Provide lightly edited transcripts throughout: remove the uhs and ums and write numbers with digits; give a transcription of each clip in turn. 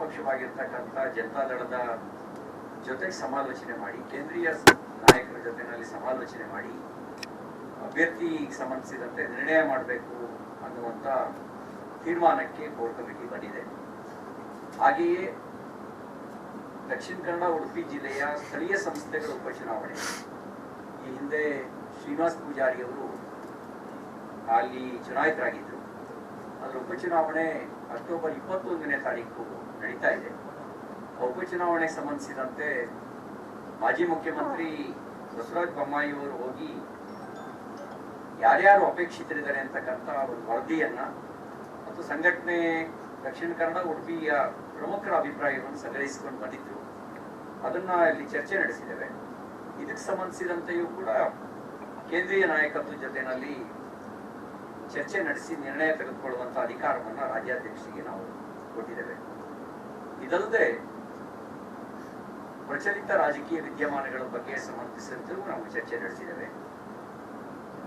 ಪಕ್ಷವಾಗಿರ್ತಕ್ಕಂಥ ಜನತಾದಳದ ಜೊತೆಗೆ ಸಮಾಲೋಚನೆ ಮಾಡಿ, ಕೇಂದ್ರೀಯ ನಾಯಕರ ಜೊತೆನಲ್ಲಿ ಸಮಾಲೋಚನೆ ಮಾಡಿ ಅಭ್ಯರ್ಥಿಗೆ ಸಂಬಂಧಿಸಿದಂತೆ ನಿರ್ಣಯ ಮಾಡಬೇಕು ಅನ್ನುವಂಥ ತೀರ್ಮಾನಕ್ಕೆ ಕೋರ್ ಕಮಿಟಿ ಬಂದಿದೆ. ಹಾಗೆಯೇ ದಕ್ಷಿಣ ಕನ್ನಡ ಉಡುಪಿ ಜಿಲ್ಲೆಯ ಸ್ಥಳೀಯ ಸಂಸ್ಥೆಗಳ ಉಪಚುನಾವಣೆ, ಈ ಹಿಂದೆ ಶ್ರೀನಿವಾಸ್ ಪೂಜಾರಿಯವರು ಅಲ್ಲಿ ಚುನಾಯಿತರಾಗಿದ್ದರು. ಅದರ ಉಪಚುನಾವಣೆ ಅಕ್ಟೋಬರ್ 21ನೇ ತಾರೀಕು ನಡೀತಾ ಇದೆ. ಉಪಚುನಾವಣೆಗೆ ಸಂಬಂಧಿಸಿದಂತೆ ಮಾಜಿ ಮುಖ್ಯಮಂತ್ರಿ ಬಸವರಾಜ ಬೊಮ್ಮಾಯಿಯವರು ಹೋಗಿ ಯಾರ್ಯಾರು ಅಪೇಕ್ಷಿತರಿದ್ದಾರೆ ಅಂತಕ್ಕಂಥ ಒಂದು ವರದಿಯನ್ನ ಮತ್ತು ಸಂಘಟನೆ ದಕ್ಷಿಣ ಕನ್ನಡ ಉಡುಪಿಯ ಪ್ರಮುಖರ ಅಭಿಪ್ರಾಯವನ್ನು ಸಂಗ್ರಹಿಸಿಕೊಂಡು ಬಂದಿದ್ರು. ಅದನ್ನ ಇಲ್ಲಿ ಚರ್ಚೆ ನಡೆಸಿದ್ದೇವೆ. ಇದಕ್ಕೆ ಸಂಬಂಧಿಸಿದಂತೆಯೂ ಕೂಡ ಕೇಂದ್ರೀಯ ನಾಯಕತ್ವದ ಜೊತೆಯಲ್ಲಿ ಚರ್ಚೆ ನಡೆಸಿ ನಿರ್ಣಯ ತೆಗೆದುಕೊಳ್ಳುವಂತ ಅಧಿಕಾರವನ್ನ ರಾಜ್ಯಾಧ್ಯಕ್ಷರಿಗೆ ನಾವು ಕೊಟ್ಟಿದ್ದೇವೆ. ಇದಲ್ಲದೆ ಪ್ರಚಲಿತ ರಾಜಕೀಯ ವಿದ್ಯಮಾನಗಳ ಬಗ್ಗೆ ಸಂಬಂಧಿಸಿದಂತೆಯೂ ನಾವು ಚರ್ಚೆ ನಡೆಸಿದ್ದೇವೆ.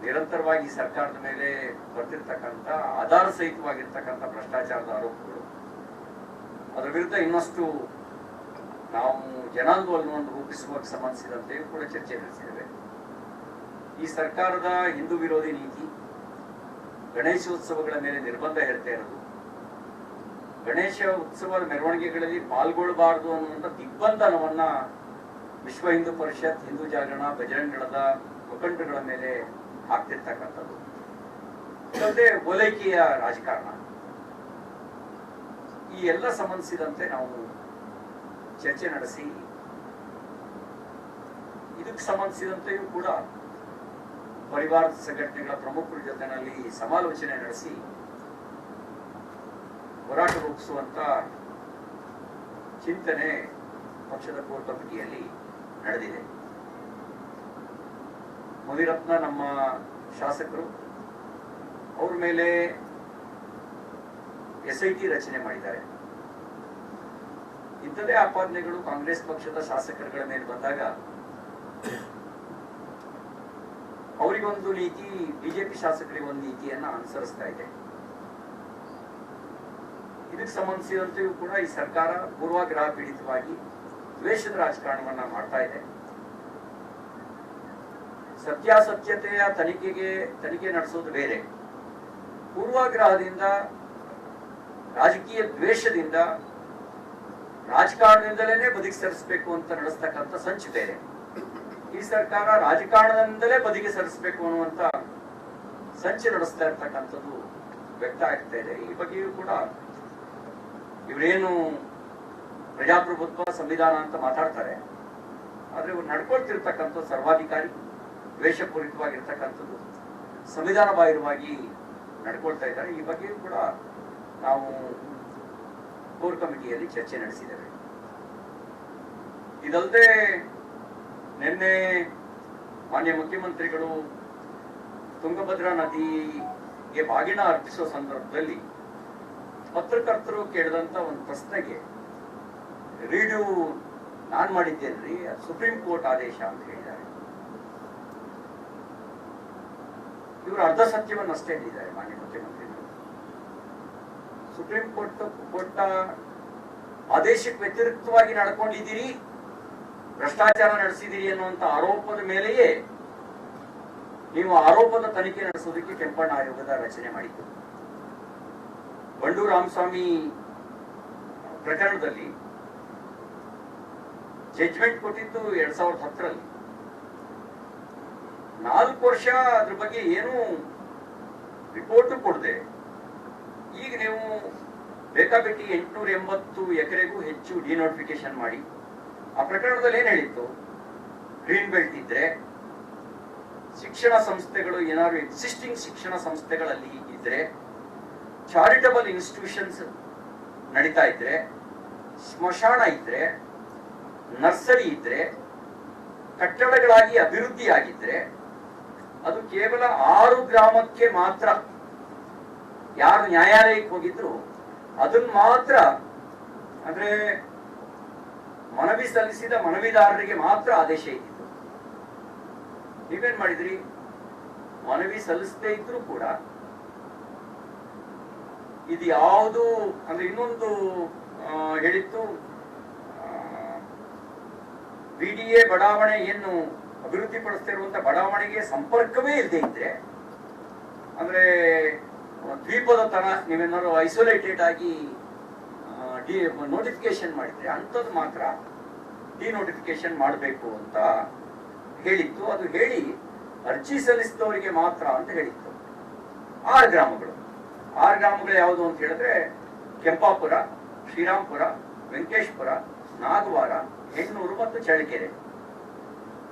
ನಿರಂತರವಾಗಿ ಸರ್ಕಾರದ ಮೇಲೆ ಬರ್ತಿರ್ತಕ್ಕಂಥ ಆಧಾರ ಸಹಿತವಾಗಿರ್ತಕ್ಕಂಥ ಭ್ರಷ್ಟಾಚಾರದ ಆರೋಪಗಳು, ಅದರ ವಿರುದ್ಧ ಇನ್ನಷ್ಟು ನಾವು ಜನಾಂದೋಲನವನ್ನು ರೂಪಿಸುವಕ್ಕೆ ಸಂಬಂಧಿಸಿದಂತೆಯೂ ಕೂಡ ಚರ್ಚೆ ನಡೆಸಿದ್ದೇವೆ. ಈ ಸರ್ಕಾರದ ಹಿಂದೂ ವಿರೋಧಿ ನೀತಿ, ಗಣೇಶೋತ್ಸವಗಳ ಮೇಲೆ ನಿರ್ಬಂಧ ಹೇರ್ತಾ ಇರೋದು, ಗಣೇಶ ಉತ್ಸವದ ಮೆರವಣಿಗೆಗಳಲ್ಲಿ ಪಾಲ್ಗೊಳ್ಳಬಾರದು ಅನ್ನುವಂಥ ದಿಗ್ಬಂಧನವನ್ನ ವಿಶ್ವ ಹಿಂದೂ ಪರಿಷತ್, ಹಿಂದೂ ಜಾಗರಣ, ಬಜರಂಗದಳದ ಮುಖಂಡಗಳ ಮೇಲೆ ಹಾಕ್ತಿರ್ತಕ್ಕಂಥದ್ದು, ಇದಲ್ಲದೆ ಓಲೈಕೆಯ ರಾಜಕಾರಣ, ಈ ಎಲ್ಲ ಸಂಬಂಧಿಸಿದಂತೆ ನಾವು ಚರ್ಚೆ ನಡೆಸಿ ಇದಕ್ಕೆ ಸಂಬಂಧಿಸಿದಂತೆಯೂ ಕೂಡ ಪರಿವಾರ ಸಂಘಟನೆಗಳ ಪ್ರಮುಖರ ಜೊತೆನಲ್ಲಿ ಸಮಾಲೋಚನೆ ನಡೆಸಿ ಹೋರಾಟ ರೂಪಿಸುವಂತ ಚಿಂತನೆ ಪಕ್ಷದ ಕೋರ್ ಕಮಿಟಿಯಲ್ಲಿ ನಡೆದಿದೆ. ಮುನಿರತ್ನ ನಮ್ಮ ಶಾಸಕರು, ಅವ್ರ ಮೇಲೆ SIT ರಚನೆ ಮಾಡಿದ್ದಾರೆ. ಇಂಥದೇ ಆಪಾದನೆಗಳು ಕಾಂಗ್ರೆಸ್ ಪಕ್ಷದ ಶಾಸಕರುಗಳ ಮೇಲೆ ಬಂದಾಗ ಅವರಿಗೊಂದು ನೀತಿ, ಬಿಜೆಪಿ ಶಾಸಕರಿಗೆ ಒಂದು ನೀತಿಯನ್ನ ಅನುಸರಿಸ್ತಾ ಇದೆ. ಇದಕ್ಕೆ ಸಂಬಂಧಿಸಿದಂತೆಯೂ ಕೂಡ ಈ ಸರ್ಕಾರ ಪೂರ್ವಾಗ್ರಹ ಪೀಡಿತವಾಗಿ ದ್ವೇಷದ ರಾಜಕಾರಣವನ್ನ ಮಾಡ್ತಾ ಇದೆ. ಸತ್ಯಾಸತ್ಯತೆಯ ತನಿಖೆ ನಡೆಸೋದು ಬೇರೆ, ಪೂರ್ವಾಗ್ರಹದಿಂದ, ರಾಜಕೀಯ ದ್ವೇಷದಿಂದ, ರಾಜಕಾರಣದಿಂದಲೇ ಬದಿಗೆ ಸರಿಸಬೇಕು ಅಂತ ನಡೆಸ್ತಕ್ಕಂಥ ಸಂಚು ಬೇರೆ. ಈ ಸರ್ಕಾರ ರಾಜಕಾರಣದಿಂದಲೇ ಬದಿಗೆ ಸರಿಸಬೇಕು ಅನ್ನುವಂತ ಸಂಚು ನಡೆಸ್ತಾ ಇರ್ತಕ್ಕಂಥದ್ದು ವ್ಯಕ್ತ ಆಗ್ತಾ ಇದೆ. ಈ ಬಗ್ಗೆಯೂ ಕೂಡ ಇವರೇನು ಪ್ರಜಾಪ್ರಭುತ್ವ, ಸಂವಿಧಾನ ಅಂತ ಮಾತಾಡ್ತಾರೆ, ಆದ್ರೆ ಇವ್ರು ನಡ್ಕೊಳ್ತಿರ್ತಕ್ಕಂಥ ಸರ್ವಾಧಿಕಾರಿ, ದ್ವೇಷಪೂರಿತವಾಗಿರ್ತಕ್ಕಂಥದ್ದು, ಸಂವಿಧಾನ ಬಾಹಿರವಾಗಿ ನಡ್ಕೊಳ್ತಾ ಇದ್ದಾರೆ. ಈ ಬಗ್ಗೆಯೂ ಕೂಡ ನಾವು ಕೋರ್ ಕಮಿಟಿಯಲ್ಲಿ ಚರ್ಚೆ ನಡೆಸಿದ್ದೇವೆ. ಇದಲ್ಲದೆ ನಿನ್ನೆ ಮಾನ್ಯ ಮುಖ್ಯಮಂತ್ರಿಗಳು ತುಂಗಭದ್ರಾ ನದಿಗೆ ಬಾಗಿನ ಅರ್ಪಿಸುವ ಸಂದರ್ಭದಲ್ಲಿ ಪತ್ರಕರ್ತರು ಕೇಳಿದಂತ ಒಂದು ಪ್ರಶ್ನೆಗೆ ರೀಡು ನಾನ್ ಮಾಡಿದ್ದೇನ್ರಿ, ಸುಪ್ರೀಂ ಕೋರ್ಟ್ ಆದೇಶ ಅಂತ ಹೇಳಿದ್ದಾರೆ. ಇವರು ಅರ್ಧ ಸತ್ಯವನ್ನು ಅಷ್ಟೇ ಹೇಳಿದ್ದಾರೆ ಮಾನ್ಯ ಮುಖ್ಯಮಂತ್ರಿಗಳು. ಸುಪ್ರೀಂ ಕೋರ್ಟ್ ಕೊಟ್ಟ ಆದೇಶಕ್ಕೆ ವ್ಯತಿರಿಕ್ತವಾಗಿ ನಡ್ಕೊಂಡಿದ್ದೀರಿ, ಭ್ರಷ್ಟಾಚಾರ ನಡೆಸಿದ್ದೀರಿ ಅನ್ನುವಂತ ಆರೋಪದ ಮೇಲೆಯೇ ನೀವು ಆರೋಪದ ತನಿಖೆ ನಡೆಸೋದಕ್ಕೆ ಕೆಂಪಣ್ಣ ಆಯೋಗದ ರಚನೆ ಮಾಡಿದ್ದು. ಬಂಡೂರು ರಾಮಸ್ವಾಮಿ ಪ್ರಕರಣದಲ್ಲಿ ಜಡ್ಜ್ಮೆಂಟ್ ಕೊಟ್ಟಿದ್ದು 2010ರಲ್ಲಿ. 4 ವರ್ಷ ಅದ್ರ ಬಗ್ಗೆ ಏನು ರಿಪೋರ್ಟ್ ಕೊಡದೆ ಈಗ ನೀವು ಬೇಕಾಬಿಟ್ಟಿ 880 ಎಕರೆಗೂ ಹೆಚ್ಚು ಡಿನೋಟಿಫಿಕೇಶನ್ ಮಾಡಿ, ಆ ಪ್ರಕರಣದಲ್ಲಿ ಏನ್ ಹೇಳಿತ್ತು, ಗ್ರೀನ್ ಬೆಲ್ಟ್ ಇದ್ರೆ, ಶಿಕ್ಷಣ ಸಂಸ್ಥೆಗಳು ಏನಾದ್ರು ಎಕ್ಸಿಸ್ಟಿಂಗ್ ಶಿಕ್ಷಣ ಸಂಸ್ಥೆಗಳಲ್ಲಿ ಇದ್ರೆ, ಚಾರಿಟಬಲ್ ಇನ್ಸ್ಟಿಟ್ಯೂಷನ್ಸ್ ನಡೀತಾ ಇದ್ರೆ, ಸ್ಮಶಾನ ಇದ್ರೆ, ನರ್ಸರಿ ಇದ್ರೆ, ಕಟ್ಟಡಗಳಾಗಿ ಅಭಿವೃದ್ಧಿ ಆಗಿದ್ರೆ, ಅದು ಕೇವಲ 6 ಗ್ರಾಮಕ್ಕೆ ಮಾತ್ರ, ಯಾರು ನ್ಯಾಯಾಲಯಕ್ಕೆ ಹೋಗಿದ್ರು ಅದನ್ನ ಮಾತ್ರ, ಅಂದ್ರೆ ಮನವಿ ಸಲ್ಲಿಸಿದ ಮನವಿದಾರರಿಗೆ ಮಾತ್ರ ಆದೇಶ ಇದ್ದಿತ್ತು. ನೀವೇನ್ ಮಾಡಿದ್ರಿ, ಮನವಿ ಸಲ್ಲಿಸದೇ ಇದ್ರು ಕೂಡ ಇದು ಯಾವುದು ಅಂದ್ರೆ ಇನ್ನೊಂದು ಹೇಳಿತ್ತು, BDA ಬಡಾವಣೆ ಏನು ಅಭಿವೃದ್ಧಿಪಡಿಸ್ತಿರುವಂತ ಬಡಾವಣೆಗೆ ಸಂಪರ್ಕವೇ ಇಲ್ಲದೆ ಇದ್ರೆ, ಅಂದ್ರೆ ದ್ವೀಪದ ತರ ನೀವೇನಾದ್ರು ಐಸೋಲೇಟೆಡ್ ಆಗಿ ನೋಟಿಫಿಕೇಶನ್ ಮಾಡಿದ್ರೆ ಅಂಥದ್ದು ಮಾತ್ರ ಡಿನೋಟಿಫಿಕೇಶನ್ ಮಾಡಬೇಕು ಅಂತ ಹೇಳಿತ್ತು. ಅದು ಹೇಳಿ ಅರ್ಜಿ ಸಲ್ಲಿಸಿದವರಿಗೆ ಮಾತ್ರ ಅಂತ ಹೇಳಿತ್ತು. 6 ಗ್ರಾಮಗಳು ಯಾವುದು ಅಂತ ಹೇಳಿದ್ರೆ ಕೆಂಪಾಪುರ, ಶ್ರೀರಾಮ್ಪುರ, ವೆಂಕಟೇಶ್ಪುರ, ನಾಗವಾರ, ಹೆಣ್ಣೂರು ಮತ್ತು ಚಳ್ಳಕೆರೆ.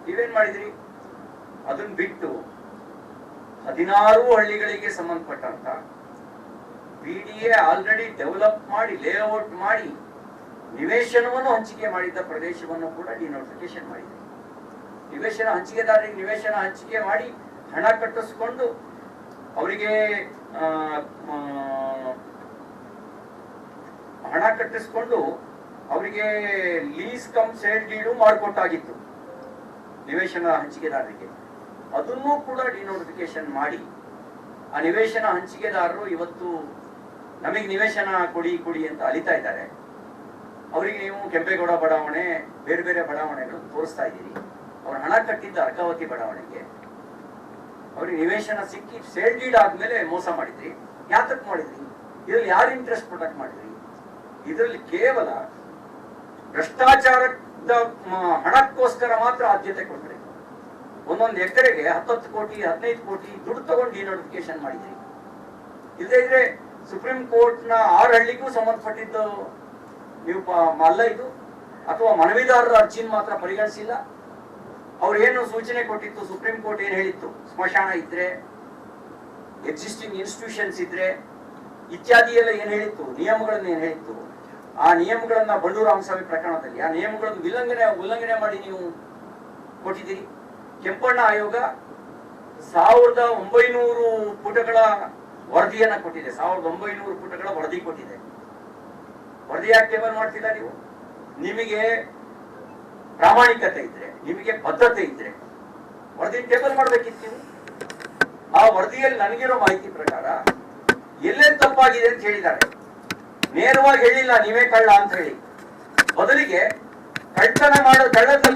ನೀವೇನ್ ಮಾಡಿದ್ರಿ? ಅದನ್ನ ಬಿಟ್ಟು 16 ಹಳ್ಳಿಗಳಿಗೆ ಸಂಬಂಧಪಟ್ಟಂತ BDA ಆಲ್ರೆಡಿ ಡೆವಲಪ್ ಮಾಡಿ, ಲೇಔಟ್ ಮಾಡಿ, ನಿವೇಶನವನ್ನು ಹಂಚಿಕೆ ಮಾಡಿದ್ದ ಪ್ರದೇಶವನ್ನು ಕೂಡ ಡಿನೋಟಿಫಿಕೇಶನ್ ಮಾಡಿದೆ. ನಿವೇಶನ ಹಂಚಿಕೆದಾರರಿಗೆ ನಿವೇಶನ ಹಂಚಿಕೆ ಮಾಡಿ ಹಣ ಕಟ್ಟಿಸ್ಕೊಂಡು ಅವರಿಗೆ ಲೀಸ್ ಕಮ್ ಸೇಲ್ ಡೀಡು ಮಾಡಿಕೊಟ್ಟಾಗಿತ್ತು ನಿವೇಶನ ಹಂಚಿಕೆದಾರರಿಗೆ. ಅದನ್ನೂ ಕೂಡ ಡಿನೋಟಿಫಿಕೇಶನ್ ಮಾಡಿ ಆ ನಿವೇಶನ ಹಂಚಿಕೆದಾರರು ಇವತ್ತು ನಮಗೆ ನಿವೇಶನ ಕೊಡಿ ಅಂತ ಅಲಿತಾ ಇದ್ದಾರೆ. ಅವರಿಗೆ ನೀವು ಕೆಂಪೇಗೌಡ ಬಡಾವಣೆ, ಬೇರೆ ಬೇರೆ ಬಡಾವಣೆಗಳು ತೋರಿಸ್ತಾ ಇದ್ದೀರಿ. ಅವ್ರ ಹಣ ಕಟ್ಟಿದ್ದ ಅರ್ಕಾವತಿ ಬಡಾವಣೆಗೆ ಅವ್ರಿಗೆ ನಿವೇಶನ ಸಿಕ್ಕಿ ಸೇಲ್ ಡೀಡ್ ಆದ್ಮೇಲೆ ಮೋಸ ಮಾಡಿದ್ರಿ. ಯಾತಕ್ ಮಾಡಿದ್ರಿ? ಇದ್ರಲ್ಲಿ ಯಾರು ಇಂಟ್ರೆಸ್ಟ್ ಪ್ರೊಟೆಕ್ಟ್ ಮಾಡಿದ್ರಿ? ಇದರಲ್ಲಿ ಕೇವಲ ಭ್ರಷ್ಟಾಚಾರದ ಹಣಕ್ಕೋಸ್ಕರ ಮಾತ್ರ ಆದ್ಯತೆ ಕೊಟ್ರಿ. ಒಂದೊಂದು ಎಕರೆಗೆ 10 ಕೋಟಿ 15 ಕೋಟಿ ದುಡ್ಡು ತಗೊಂಡು ಡಿನೋಟಿಫಿಕೇಶನ್ ಮಾಡಿದ್ರಿ. ಇಲ್ಲದೆ ಇದ್ರೆ ಸುಪ್ರೀಂ ಕೋರ್ಟ್ ನ 6 ಹಳ್ಳಿಗೂ ಸಂಬಂಧಪಟ್ಟಿದ್ದು ನೀವು ಅಲ್ಲ ಇದು, ಅಥವಾ ಮನವಿದಾರರ ಅರ್ಜಿನ ಮಾತ್ರ ಪರಿಗಣಿಸಿಲ್ಲ. ಅವ್ರು ಏನು ಸೂಚನೆ ಕೊಟ್ಟಿತ್ತು, ಸುಪ್ರೀಂ ಕೋರ್ಟ್ ಏನ್ ಹೇಳಿತ್ತು, ಸ್ಮಶಾನ ಇದ್ರೆ, ಎಕ್ಸಿಸ್ಟಿಂಗ್ ಇನ್ಸ್ಟಿಟ್ಯೂಷನ್ಸ್ ಇದ್ರೆ ಇತ್ಯಾದಿ ಎಲ್ಲ ಏನ್ ಹೇಳಿತ್ತು, ನಿಯಮಗಳನ್ನ ಏನ್ ಹೇಳಿತ್ತು, ಆ ನಿಯಮಗಳನ್ನ ಬಂಡೂರು ರಾಮಸ್ವಾಮಿ ಪ್ರಕರಣದಲ್ಲಿ ಆ ನಿಯಮಗಳನ್ನು ಉಲ್ಲಂಘನೆ ಮಾಡಿ ನೀವು ಕೊಟ್ಟಿದ್ದೀರಿ. ಕೆಂಪಣ್ಣ ಆಯೋಗ 1900 ಪುಟಗಳ ವರದಿಯನ್ನ ಕೊಟ್ಟಿದೆ. 1900 ಪುಟಗಳ ವರದಿ ಕೊಟ್ಟಿದೆ. ವರದಿ ಯಾಕೆ ಟೇಬಲ್ ಮಾಡ್ತಿಲ್ಲ ನೀವು? ನಿಮಗೆ ಪ್ರಾಮಾಣಿಕತೆ ಇದ್ರೆ, ನಿಮಗೆ ಬದ್ಧತೆ ಇದ್ರೆ ವರದಿ ಟೇಬಲ್ ಮಾಡ್ಬೇಕಿತ್ತು ನೀವು. ಆ ವರದಿಯಲ್ಲಿ ನನಗಿರೋ ಮಾಹಿತಿ ಪ್ರಕಾರ ಎಲ್ಲೆಲ್ಲಿ ತಪ್ಪಾಗಿದೆ ಅಂತ ಹೇಳಿದ್ದಾರೆ. ನೇರವಾಗಿ ಹೇಳಿಲ್ಲ ನೀವೇ ಕಳ್ಳ ಅಂತ ಹೇಳಿ, ಬದಲಿಗೆ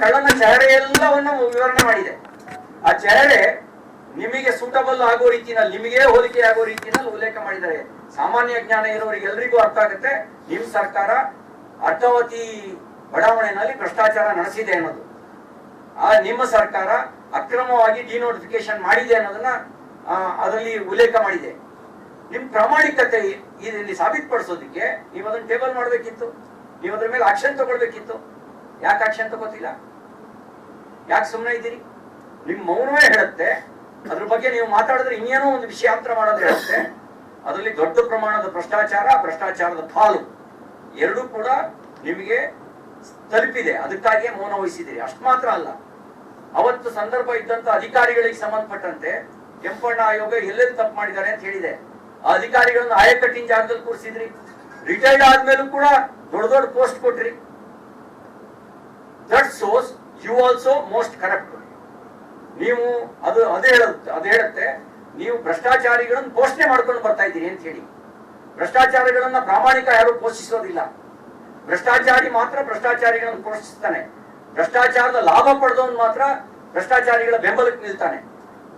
ಕಳ್ಳನ ಚಹರೆ ಎಲ್ಲವನ್ನು ವಿವರಣೆ ಮಾಡಿದೆ. ಆ ಚಹರೆ ನಿಮಗೆ ಸೂಟಬಲ್ ಆಗೋ ರೀತಿನಲ್ಲಿ, ನಿಮಗೆ ಹೋಲಿಕೆ ಆಗೋ ರೀತಿಯಲ್ಲಿ ಉಲ್ಲೇಖ ಮಾಡಿದ್ದಾರೆ. ಸಾಮಾನ್ಯ ಜ್ಞಾನ ಇರೋರಿಗೆಲ್ಲರಿಗೂ ಅರ್ಥ ಆಗುತ್ತೆ ನಿಮ್ ಸರ್ಕಾರ ಅರ್ಕಾವತಿ ಬಡಾವಣೆಯಲ್ಲಿ ಭ್ರಷ್ಟಾಚಾರ ನಡೆಸಿದೆ ಅನ್ನೋದು. ಆ ನಿಮ್ಮ ಸರ್ಕಾರ ಅಕ್ರಮವಾಗಿ ಡಿನೋಟಿಫಿಕೇಶನ್ ಮಾಡಿದೆ ಅನ್ನೋದನ್ನ ಅದರಲ್ಲಿ ಉಲ್ಲೇಖ ಮಾಡಿದೆ. ನಿಮ್ ಪ್ರಾಮಾಣಿಕತೆ ಇದರಲ್ಲಿ ಸಾಬೀತುಪಡಿಸೋದಕ್ಕೆ ನೀವು ಅದನ್ನ ಟೇಬಲ್ ಮಾಡ್ಬೇಕಿತ್ತು. ನೀವು ಅದ್ರ ಮೇಲೆ ಆಕ್ಷನ್ ತಗೊಳ್ಬೇಕಿತ್ತು. ಯಾಕೆ ಆಕ್ಷನ್ ತಗೋತಿಲ್ಲ? ಯಾಕೆ ಸುಮ್ಮನೆ ಇದ್ದೀರಿ? ನಿಮ್ ಮೌನವೇ ಹೇಳುತ್ತೆ. ಅದ್ರ ಬಗ್ಗೆ ನೀವು ಮಾತಾಡಿದ್ರೆ ಇನ್ನೇನೋ ಒಂದು ವಿಷಯಾಂತರ ಮಾಡೋದು ಹೇಳುತ್ತೆ. ಅದರಲ್ಲಿ ದೊಡ್ಡ ಪ್ರಮಾಣದ ಭ್ರಷ್ಟಾಚಾರದ ಪಾಲು ಎರಡೂ ಕೂಡ ನಿಮಗೆ ತಲುಪಿದೆ. ಅದಕ್ಕಾಗಿಯೇ ಮೌನ ವಹಿಸಿದಿರಿ. ಅಷ್ಟು ಮಾತ್ರ ಅಲ್ಲ, ಅವತ್ತು ಸಂದರ್ಭ ಇದ್ದಂತ ಅಧಿಕಾರಿಗಳಿಗೆ ಸಂಬಂಧಪಟ್ಟಂತೆ ಕೆಂಪಣ್ಣ ಆಯೋಗ ಎಲ್ಲೆಲ್ಲಿ ತಪ್ಪು ಮಾಡಿದ್ದಾರೆ ಅಂತ ಹೇಳಿದೆ. ಆ ಅಧಿಕಾರಿಗಳನ್ನು ಆಯಕಟ್ಟಿನ ಜಾಗದಲ್ಲಿ ಕೂರಿಸಿದ್ರಿ. ರಿಟೈರ್ಡ್ ಆದ್ಮೇಲೂ ಕೂಡ ದೊಡ್ಡ ಪೋಸ್ಟ್ ಕೊಟ್ರಿ. That shows you also most corrupt. ನೀವು ಅದೇ ಹೇಳುತ್ತೆ ನೀವು ಭ್ರಷ್ಟಾಚಾರಿಗಳನ್ನು ಪೋಷಣೆ ಮಾಡ್ಕೊಂಡು ಬರ್ತಾ ಇದ್ದೀರಿ ಅಂತ ಹೇಳಿ. ಭ್ರಷ್ಟಾಚಾರಿಗಳನ್ನ ಪ್ರಾಮಾಣಿಕ ಯಾರು ಪೋಷಿಸೋದಿಲ್ಲ. ಭ್ರಷ್ಟಾಚಾರಿ ಮಾತ್ರ ಭ್ರಷ್ಟಾಚಾರಿಗಳನ್ನು ಪೋಷಿಸ್ತಾನೆ. ಭ್ರಷ್ಟಾಚಾರದ ಲಾಭ ಪಡೆದವನು ಮಾತ್ರ ಭ್ರಷ್ಟಾಚಾರಿಗಳ ಬೆಂಬಲಕ್ಕೆ ನಿಲ್ತಾನೆ.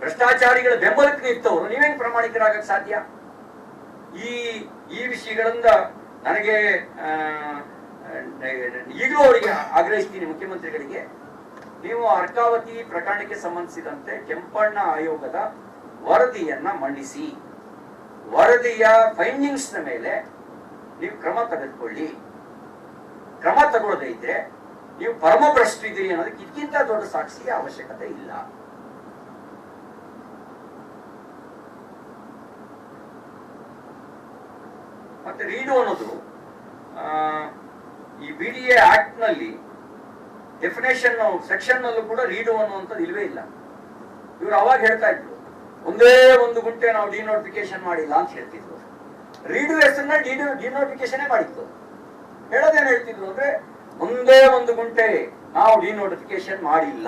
ಭ್ರಷ್ಟಾಚಾರಿಗಳ ಬೆಂಬಲಕ್ಕೆ ನಿಲ್ತವರು ನೀವೇನ್ ಪ್ರಾಮಾಣಿಕರಾಗಕ್ಕೆ ಸಾಧ್ಯ? ಈ ವಿಷಯಗಳಿಂದ ನನಗೆ ಈಗಲೂ ಅವರಿಗೆ ಆಗ್ರಹಿಸ್ತೀನಿ, ಮುಖ್ಯಮಂತ್ರಿಗಳಿಗೆ, ನೀವು ಅರ್ಕಾವತಿ ಪ್ರಕರಣಕ್ಕೆ ಸಂಬಂಧಿಸಿದಂತೆ ಕೆಂಪಣ್ಣ ಆಯೋಗದ ವರದಿಯನ್ನ ಮಂಡಿಸಿ, ವರದಿಯ ಫೈಂಡಿಂಗ್ಸ್ ನ ಮೇಲೆ ನೀವು ಕ್ರಮ ತೆಗೆದುಕೊಳ್ಳಿ. ಕ್ರಮ ತಗೊಳ್ಳದೇ ಇದ್ರೆ ನೀವು ಪರಮಭ್ರಷ್ಟು ಇದ್ದೀರಿ ಅನ್ನೋದಕ್ಕೆ ಇದಕ್ಕಿಂತ ದೊಡ್ಡ ಸಾಕ್ಷಿಗೆ ಅವಶ್ಯಕತೆ ಇಲ್ಲ. ಮತ್ತೆ ರೀಡು ಅನ್ನೋದು ಈ BDA ಆಕ್ಟ್ ನಲ್ಲಿ ಡೆಫಿನೇಷನ್ ಸೆಕ್ಷನ್ ನಲ್ಲೂ ಕೂಡ ರೀಡು ಅನ್ನುವಂಥದ್ದು ಇಲ್ವೇ ಇಲ್ಲ. ಇವರು ಅವಾಗ ಹೇಳ್ತಾ ಇದ್ರು ಒಂದೇ ಒಂದು ಗುಂಟೆ ನಾವು ಡಿನೋಟಿಫಿಕೇಶನ್ ಮಾಡಿಲ್ಲ ಅಂತ ಹೇಳ್ತಿದ್ರು. ರೀಡು ಹೆಸರನ್ನ ಡಿನೋಟಿಫಿಕೇಶನ್ ಮಾಡಿತ್ತು. ಹೇಳೋದೇನು ಹೇಳ್ತಿದ್ರು ಅಂದ್ರೆ ಒಂದೇ ಒಂದು ಗುಂಟೆ ನಾವು ಡಿನೋಟಿಫಿಕೇಶನ್ ಮಾಡಿಲ್ಲ.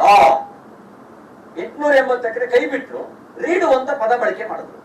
880 ಎಕರೆ ಕೈ ಬಿಟ್ರು, ರೀಡು ಅಂತ ಪದ ಬಳಕೆ ಮಾಡಿದ್ರು.